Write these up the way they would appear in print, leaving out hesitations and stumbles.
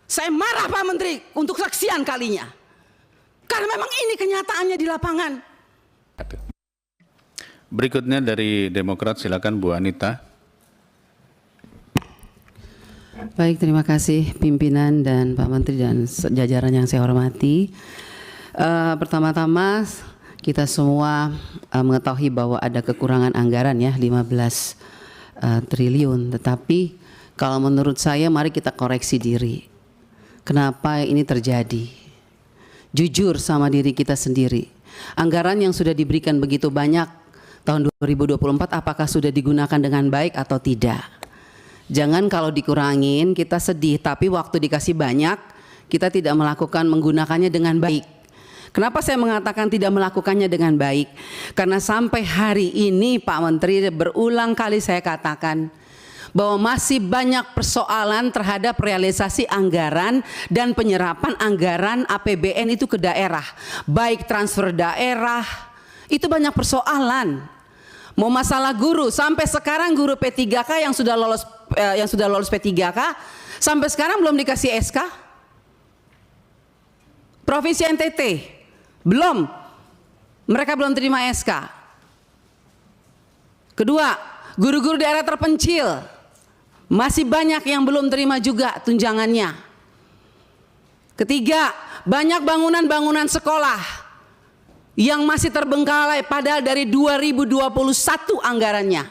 Saya marah Pak Menteri untuk kesekian kalinya. Karena memang ini kenyataannya di lapangan. Berikutnya dari Demokrat, silakan Bu Anita. Baik, terima kasih pimpinan dan Pak Menteri dan jajaran yang saya hormati. Pertama-tama kita semua mengetahui bahwa ada kekurangan anggaran ya 15 triliun. Tetapi kalau menurut saya mari kita koreksi diri. Kenapa ini terjadi? Jujur sama diri kita sendiri. Anggaran yang sudah diberikan begitu banyak tahun 2024 apakah sudah digunakan dengan baik atau tidak? Jangan kalau dikurangin kita sedih, tapi waktu dikasih banyak kita tidak menggunakannya dengan baik. Kenapa saya mengatakan tidak melakukannya dengan baik? Karena sampai hari ini Pak Menteri berulang kali saya katakan bahwa masih banyak persoalan terhadap realisasi anggaran dan penyerapan anggaran APBN itu ke daerah, baik transfer daerah, itu banyak persoalan. Mau masalah guru, sampai sekarang guru P3K yang sudah lolos P3K sampai sekarang belum dikasih SK. Provinsi NTT belum, mereka belum terima SK. Kedua, guru-guru daerah terpencil masih banyak yang belum terima juga tunjangannya. Ketiga, banyak bangunan-bangunan sekolah yang masih terbengkalai padahal dari 2021 anggarannya.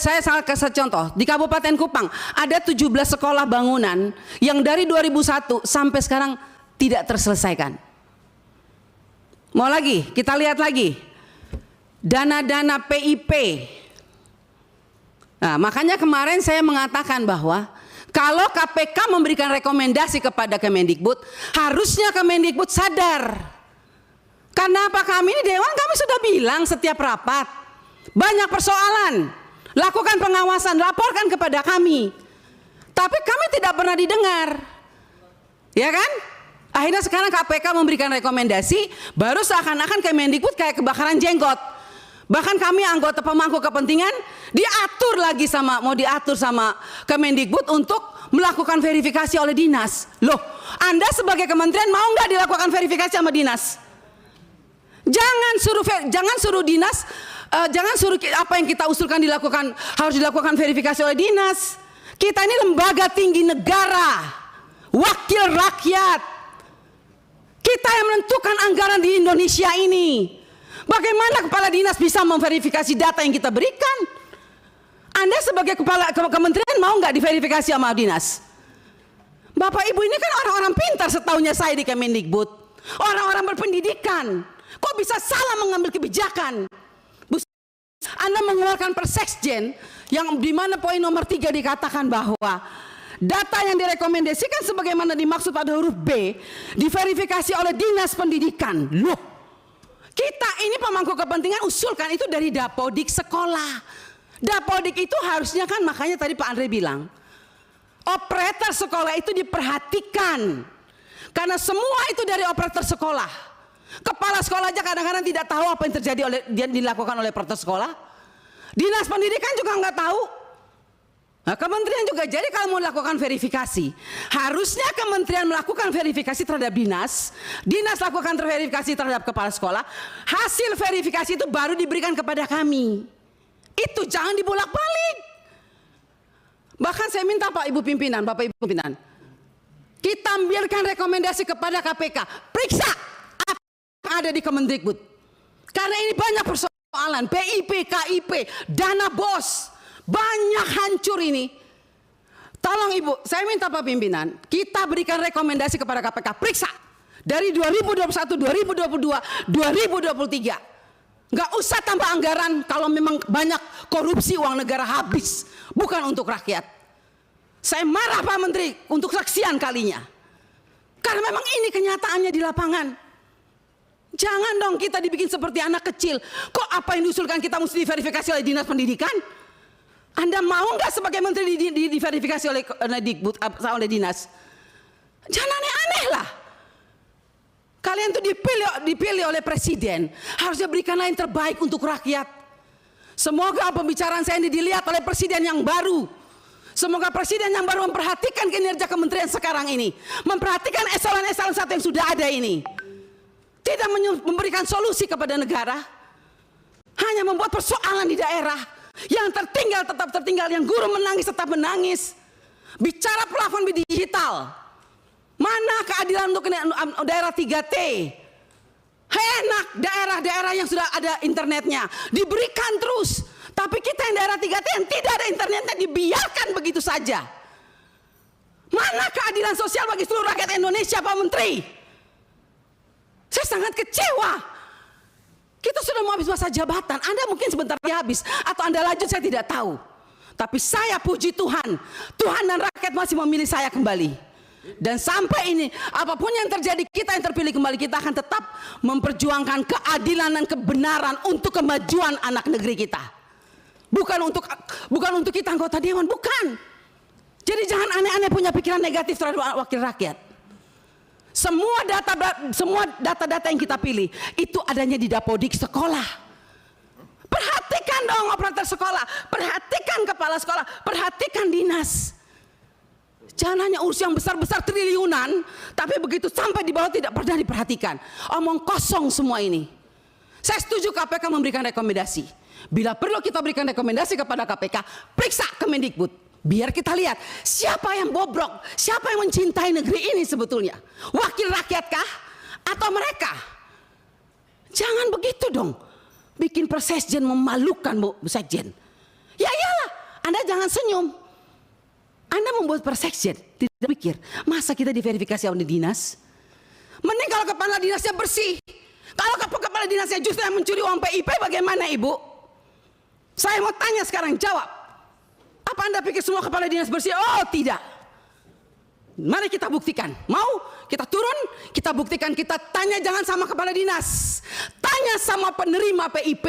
Saya kasih contoh, di Kabupaten Kupang ada 17 sekolah bangunan yang dari 2001 sampai sekarang tidak terselesaikan. Mau lagi, kita lihat lagi. Dana-dana PIP. Nah, makanya kemarin saya mengatakan bahwa kalau KPK memberikan rekomendasi kepada Kemendikbud, harusnya Kemendikbud sadar. Karena apa, kami ini Dewan kami sudah bilang setiap rapat, banyak persoalan, lakukan pengawasan, laporkan kepada kami. Tapi kami tidak pernah didengar. Ya kan? Akhirnya sekarang KPK memberikan rekomendasi, baru seakan-akan Kemendikbud kayak kebakaran jenggot. Bahkan kami anggota pemangku kepentingan mau diatur sama Kemendikbud untuk melakukan verifikasi oleh dinas. Loh, Anda sebagai kementerian mau nggak dilakukan verifikasi sama dinas? Jangan suruh dinas, jangan suruh apa yang kita usulkan harus dilakukan verifikasi oleh dinas. Kita ini lembaga tinggi negara, wakil rakyat. Kita yang menentukan anggaran di Indonesia ini. Bagaimana kepala dinas bisa memverifikasi data yang kita berikan? Anda sebagai kepala kementerian mau nggak diverifikasi sama dinas? Bapak Ibu ini kan orang-orang pintar setaunya saya di Kemendikbud. Orang-orang berpendidikan. Kok bisa salah mengambil kebijakan? Anda mengeluarkan Perseksjen yang di mana poin nomor 3 dikatakan bahwa data yang direkomendasikan sebagaimana dimaksud pada huruf B diverifikasi oleh Dinas Pendidikan. Loh, kita ini pemangku kepentingan usulkan itu dari Dapodik sekolah. Dapodik itu harusnya kan, makanya tadi Pak Andre bilang, operator sekolah itu diperhatikan. Karena semua itu dari operator sekolah. Kepala sekolah aja kadang-kadang tidak tahu apa yang terjadi dilakukan oleh operator sekolah. Dinas pendidikan juga nggak tahu. Nah, kementerian juga, jadi kalau mau melakukan verifikasi, harusnya kementerian melakukan verifikasi terhadap dinas, dinas lakukan verifikasi terhadap kepala sekolah, hasil verifikasi itu baru diberikan kepada kami. Itu jangan dibolak-balik. Bahkan saya minta Pak Ibu pimpinan, Bapak Ibu pimpinan, kita ambilkan rekomendasi kepada KPK, periksa apa yang ada di Kemendikbud. Karena ini banyak persoalan, PIP, KIP, dana BOS, banyak hancur ini. Tolong Ibu, saya minta Pak pimpinan, kita berikan rekomendasi kepada KPK, periksa dari 2021, 2022, 2023. Nggak usah tambah anggaran kalau memang banyak korupsi, uang negara habis, bukan untuk rakyat. Saya marah Pak Menteri untuk kesekian kalinya. Karena memang ini kenyataannya di lapangan. Jangan dong kita dibikin seperti anak kecil. Kok apa yang diusulkan kita mesti diverifikasi oleh Dinas Pendidikan? Anda mau nggak sebagai menteri diverifikasi oleh Dikbud, oleh dinas? Jangan aneh-aneh lah. Kalian tuh dipilih oleh presiden, harusnya berikanlah yang terbaik untuk rakyat. Semoga pembicaraan saya ini dilihat oleh presiden yang baru. Semoga presiden yang baru memperhatikan kinerja kementerian sekarang ini, memperhatikan eselon-eselon 1 yang sudah ada ini, tidak memberikan solusi kepada negara, hanya membuat persoalan di daerah. Yang tertinggal tetap tertinggal, yang guru menangis tetap menangis. Bicara plafon digital, mana keadilan untuk daerah 3T? Enak daerah-daerah yang sudah ada internetnya diberikan terus, tapi kita yang daerah 3T yang tidak ada internetnya dibiarkan begitu saja. Mana keadilan sosial bagi seluruh rakyat Indonesia, Pak Menteri? Saya sangat kecewa. Kita sudah mau habis masa jabatan, Anda mungkin sebentar lagi habis, atau Anda lanjut, saya tidak tahu. Tapi saya puji Tuhan, Tuhan dan rakyat masih memilih saya kembali. Dan sampai ini, apapun yang terjadi, kita yang terpilih kembali, kita akan tetap memperjuangkan keadilan dan kebenaran untuk kemajuan anak negeri kita. Bukan untuk kita anggota dewan, bukan. Jadi jangan aneh-aneh punya pikiran negatif terhadap wakil rakyat. Semua data-data yang kita pilih itu adanya di Dapodik sekolah. Perhatikan dong operator sekolah, perhatikan kepala sekolah, perhatikan dinas. Jangan hanya urus yang besar-besar triliunan, tapi begitu sampai di bawah tidak pernah diperhatikan. Omong kosong semua ini. Saya setuju KPK memberikan rekomendasi. Bila perlu kita berikan rekomendasi kepada KPK, periksa Kemendikbud. Biar kita lihat siapa yang bobrok, siapa yang mencintai negeri ini sebetulnya. Wakil rakyatkah atau mereka? Jangan begitu dong. Bikin persekjen memalukan, Bu Sekjen. Ya iyalah, Anda jangan senyum. Anda membuat persekjen, tidak pikir, masa kita diverifikasi oleh dinas? Mending kalau kepala dinasnya bersih. Kalau kepala dinasnya justru yang mencuri uang PIP, bagaimana Ibu? Saya mau tanya sekarang, jawab. Apa Anda pikir semua kepala dinas bersih? Oh tidak. Mari kita buktikan. Mau kita turun, kita buktikan, kita tanya jangan sama kepala dinas. Tanya sama penerima PIP.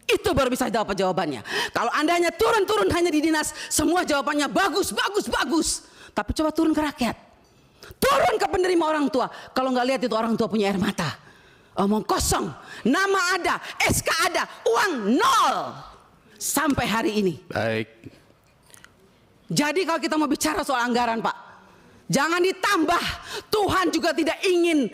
Itu baru bisa dapat jawabannya. Kalau Anda hanya turun hanya di dinas, semua jawabannya bagus. Tapi coba turun ke rakyat. Turun ke penerima orang tua. Kalau nggak lihat itu orang tua punya air mata. Omong kosong. Nama ada, SK ada, uang nol. Sampai hari ini. Baik. Jadi kalau kita mau bicara soal anggaran, Pak, jangan ditambah. Tuhan juga tidak ingin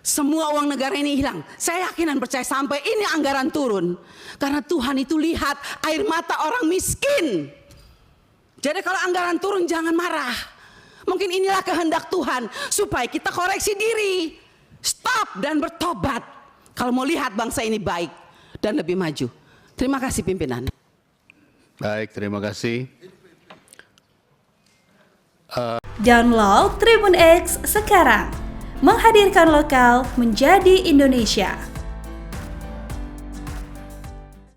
semua uang negara ini hilang. Saya yakin dan percaya sampai ini anggaran turun. Karena Tuhan itu lihat air mata orang miskin. Jadi kalau anggaran turun jangan marah. Mungkin inilah kehendak Tuhan supaya kita koreksi diri. Stop dan bertobat. Kalau mau lihat bangsa ini baik dan lebih maju. Terima kasih pimpinan. Baik, terima kasih. Download Tribun X sekarang. Menghadirkan lokal menjadi Indonesia.